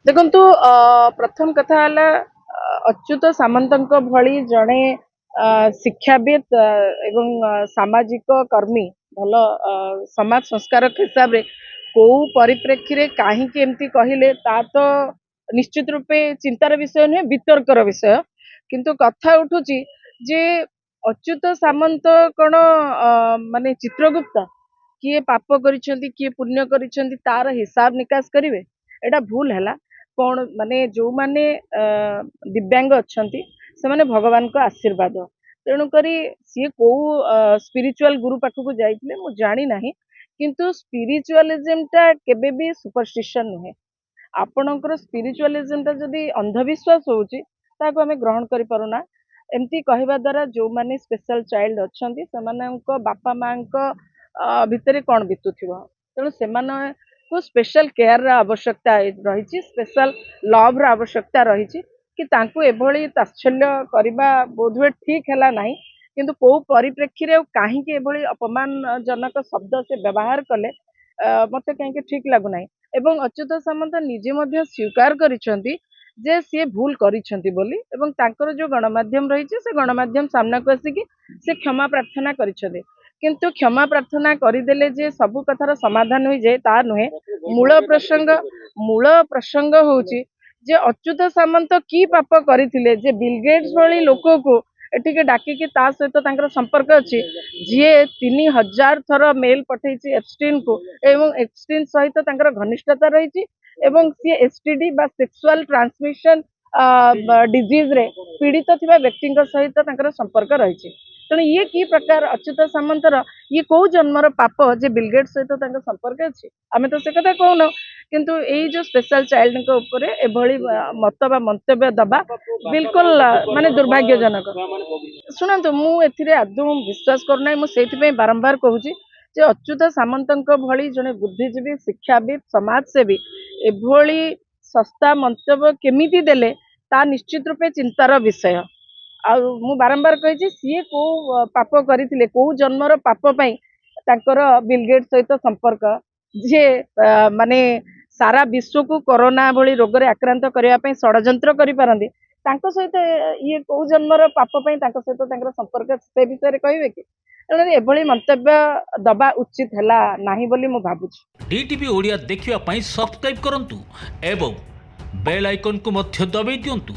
ଦେଖନ୍ତୁ ପ୍ରଥମ କଥା ହେଲା ଅଚ୍ୟୁତ ସାମନ୍ତଙ୍କ ଭଳି ଜଣେ ଶିକ୍ଷାବିତ୍ ଏବଂ ସାମାଜିକ କର୍ମୀ ଭଲ ସମାଜ ସଂସ୍କାରକ ହିସାବରେ କୋଉ ପରିପ୍ରେକ୍ଷୀରେ କାହିଁକି ଏମିତି କହିଲେ ତା ତ ନିଶ୍ଚିତ ରୂପେ ଚିନ୍ତାର ବିଷୟ ନୁହେଁ, ବିତର୍କର ବିଷୟ। କିନ୍ତୁ କଥା ଉଠୁଛି ଯେ ଅଚ୍ୟୁତ ସାମନ୍ତ କଣ ମାନେ ଚିତ୍ରଗୁପ୍ତ? କିଏ ପାପ କରିଛନ୍ତି କିଏ ପୁଣ୍ୟ କରିଛନ୍ତି ତାର ହିସାବ ନିକାଶ କରିବେ? ଏଇଟା ଭୁଲ ହେଲା। କଣ ମାନେ ଯୋଉମାନେ ଦିବ୍ୟାଙ୍ଗ ଅଛନ୍ତି ସେମାନେ ଭଗବାନଙ୍କ ଆଶୀର୍ବାଦ। ତେଣୁକରି ସିଏ କୋଉ ସ୍ପିରିଚୁଆଲ ଗୁରୁ ପାଖକୁ ଯାଇଥିଲେ ମୁଁ ଜାଣି ନାହିଁ, କିନ୍ତୁ ସ୍ପିରିଚୁଆଲିଜିମ ଟା କେବେ ବି ସୁପରଷ୍ଟିସନ ନୁହେଁ। ଆପଣଙ୍କର ସ୍ପିରିଚୁଆଲିଜିମ ଟା ଯଦି ଅନ୍ଧବିଶ୍ୱାସ ହଉଛି ତାହାକୁ ଆମେ ଗ୍ରହଣ କରିପାରୁନା। ଏମିତି କହିବା ଦ୍ୱାରା ଯୋଉମାନେ ସ୍ପେଶାଲ ଚାଇଲ୍ଡ ଅଛନ୍ତି ସେମାନଙ୍କ ବାପା ମାଙ୍କ ଭିତରେ କଣ ବିତୁଥିବ, ତେଣୁ ସେମାନଙ୍କୁ ସ୍ପେଶାଲ କେୟାର ର ଆବଶ୍ୟକତା ରହିଛି, ସ୍ପେଶାଲ ଲଭ୍ ର ଆବଶ୍ୟକତା ରହିଛି କି ତାଙ୍କୁ ଏଭଳି ତାତ୍ସଲ୍ୟ କରିବା ବୋଧହୁଏ ଠିକ ହେଲା ନାହିଁ। କିନ୍ତୁ କୋଉ ପରିପ୍ରେକ୍ଷୀରେ ଆଉ କାହିଁକି ଏଭଳି ଅପମାନଜନକ ଶବ୍ଦ ସେ ବ୍ୟବହାର କଲେ ମତେ କାହିଁକି ଠିକ ଲାଗୁନାହିଁ। ଏବଂ ଅଚ୍ୟୁତ ସାମନ୍ତ ନିଜେ ମଧ୍ୟ ସ୍ୱୀକାର କରିଛନ୍ତି ଯେ ସିଏ ଭୁଲ କରିଛନ୍ତି ବୋଲି, ଏବଂ ତାଙ୍କର ଯୋଉ ଗଣମାଧ୍ୟମ ରହିଛି ସେ ଗଣମାଧ୍ୟମ ସାମ୍ନାକୁ ଆସିକି ସେ କ୍ଷମା ପ୍ରାର୍ଥନା କରିଛନ୍ତି। କିନ୍ତୁ କ୍ଷମା ପ୍ରାର୍ଥନା କରିଦେଲେ ଯେ ସବୁ କଥାର ସମାଧାନ ହୋଇଯାଏ ତା ନୁହେଁ। ମୂଳ ପ୍ରସଙ୍ଗ ହଉଛି ଯେ ଅଚ୍ୟୁତ ସାମନ୍ତ କି ପାପ କରିଥିଲେ ଯେ ବିଲ୍ ଗେଟ୍ସ ଭଳି ଲୋକକୁ ଏଠିକି ଡାକିକି ତା ସହିତ ତାଙ୍କର ସମ୍ପର୍କ ଅଛି, ଯିଏ 3000 ଥର ମେଲ ପଠେଇଛି ଏପଷ୍ଟିନ୍ କୁ ଏବଂ ଏପଷ୍ଟିନ୍ ସହିତ ତାଙ୍କର ଘନିଷ୍ଠତା ରହିଛି ଏବଂ ସିଏ ଏସଟିଡି ବା ସେକ୍ସୁଆଲ ଟ୍ରାନ୍ସମିଶନ ଡିଜିଜ ରେ ପୀଡ଼ିତ ଥିବା ବ୍ୟକ୍ତିଙ୍କ ସହିତ ତାଙ୍କର ସମ୍ପର୍କ ରହିଛି। ତେଣୁ ଇଏ କି ପ୍ରକାର ଅଚ୍ୟୁତ ସାମନ୍ତର ଇଏ କୋଉ ଜନ୍ମର ପାପ ଯେ ବିଲ୍ ଗେଟ୍ସ ସହିତ ତାଙ୍କ ସମ୍ପର୍କ ଅଛି? ଆମେ ତ ସେ କଥା କହୁନ। କିନ୍ତୁ ଏଇ ଯୋଉ ସ୍ପେଶାଲ ଚାଇଲ୍ଡଙ୍କ ଉପରେ ଏଭଳି ମତ ବା ମନ୍ତବ୍ୟ ଦବା ବିଲକୁଲ ମାନେ ଦୁର୍ଭାଗ୍ୟଜନକ। ଶୁଣନ୍ତୁ, ମୁଁ ଏଥିରେ ଆଦୌ ବିଶ୍ୱାସ କରୁନାହିଁ। ମୁଁ ସେଇଥିପାଇଁ ବାରମ୍ବାର କହୁଛି ଯେ ଅଚ୍ୟୁତ ସାମନ୍ତଙ୍କ ଭଳି ଜଣେ ବୁଦ୍ଧିଜୀବୀ, ଶିକ୍ଷାବିତ୍, ସମାଜସେବୀ ଏଭଳି ଶସ୍ତା ମନ୍ତବ୍ୟ କେମିତି ଦେଲେ ତା ନିଶ୍ଚିତ ରୂପେ ଚିନ୍ତାର ବିଷୟ। ଆଉ ମୁଁ ବାରମ୍ବାର କହିଛି ସିଏ କୋଉ ପାପ କରିଥିଲେ, କୋଉ ଜନ୍ମର ପାପ ପାଇଁ ତାଙ୍କର ବିଲ୍ ଗେଟ୍ସ ସହିତ ସମ୍ପର୍କ, ଯିଏ ମାନେ ସାରା ବିଶ୍ୱକୁ କରୋନା ଭଳି ରୋଗରେ ଆକ୍ରାନ୍ତ କରିବା ପାଇଁ ଷଡ଼ଯନ୍ତ୍ର କରିପାରନ୍ତି, ତାଙ୍କ ସହିତ ଇଏ କୋଉ ଜନ୍ମର ପାପ ପାଇଁ ତାଙ୍କ ସହିତ ତାଙ୍କର ସମ୍ପର୍କ ସେ ବିଷୟରେ କହିବେ କି? ତେଣୁ ଏଭଳି ମନ୍ତବ୍ୟ ଦବା ଉଚିତ ହେଲା ନାହିଁ ବୋଲି ମୁଁ ଭାବୁଛି। DTV ଓଡ଼ିଆ ଦେଖିବା ପାଇଁ ସବସ୍କ୍ରାଇବ୍ କରନ୍ତୁ ଏବଂ ବେଲ୍ ଆଇକନ୍କୁ ମଧ୍ୟ ଦବାଇ ଦିଅନ୍ତୁ।